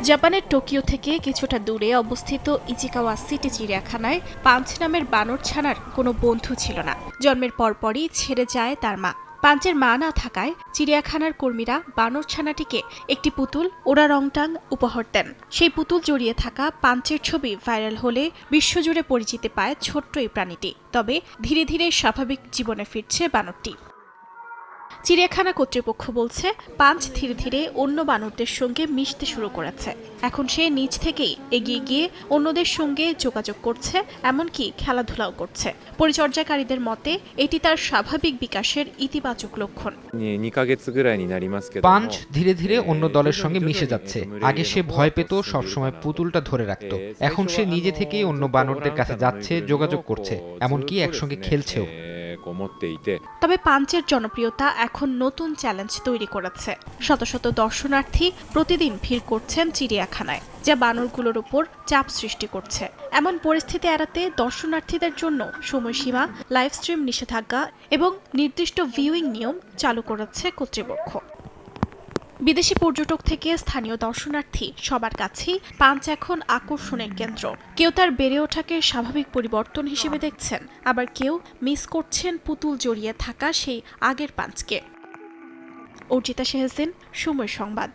জাপানের টোকিও থেকে কিছুটা দূরে অবস্থিত ইচিকাওয়া সিটি চিড়িয়াখানায় পাঞ্চ নামের বানর ছানার কোনো বন্ধু ছিল না। জন্মের পরপরই ছেড়ে যায় তার মা। পাঞ্চের মা না থাকায় চিড়িয়াখানার কর্মীরা বানর ছানাটিকে একটি পুতুল ওরা রংটাং উপহার দেন। সেই পুতুল জড়িয়ে থাকা পাঞ্চের ছবি ভাইরাল হলে বিশ্বজুড়ে পরিচিতি পায় ছোট্ট এই প্রাণীটি। তবে ধীরে ধীরে স্বাভাবিক জীবনে ফিরছে বানরটি। চিড়িয়াখানা কর্তৃপক্ষ বলছে, পাঞ্চ ধীরে ধীরে অন্য বানরদের সঙ্গে মিশতে শুরু করেছে। এখন সে নিজ থেকেই এগিয়ে গিয়ে অন্যদের সঙ্গে যোগাযোগ করছে, এমনকি খেলাধুলাও করছে। পরিচর্যাকারীদের মতে এটি তার স্বাভাবিক বিকাশের ইতিবাচক লক্ষণ। পাঞ্চ ধীরে ধীরে অন্য দলের সঙ্গে মিশে যাচ্ছে। আগে সে ভয় পেত, সবসময় পুতুলটা ধরে রাখত। এখন সে নিজে থেকেই অন্য বানরদের কাছে যাচ্ছে, যোগাযোগ করছে, এমনকি একসঙ্গে খেলছেও। তবে পাঞ্চের জনপ্রিয়তা এখন নতুন চ্যালেঞ্জ তৈরি করেছে। শত শত দর্শনার্থী প্রতিদিন ভিড় করছেন চিড়িয়াখানায়, যা বানরগুলোর উপর চাপ সৃষ্টি করছে। এমন পরিস্থিতি এড়াতে দর্শনার্থীদের জন্য সময়সীমা, লাইভ স্ট্রিম নিষেধাজ্ঞা এবং নির্দিষ্ট ভিউইং নিয়ম চালু করেছে কর্তৃপক্ষ। বিদেশি পর্যটক থেকে স্থানীয় দর্শনার্থী সবার কাছেই পাঞ্চ এখন আকর্ষণের কেন্দ্র। কেউ তার বেড়ে ওঠাকে স্বাভাবিক পরিবর্তন হিসেবে দেখছেন, আবার কেউ মিস করছেন পুতুল জড়িয়ে থাকা সেই আগের পাঞ্চকে। অর্জিতা শেহসিন, সময় সংবাদ।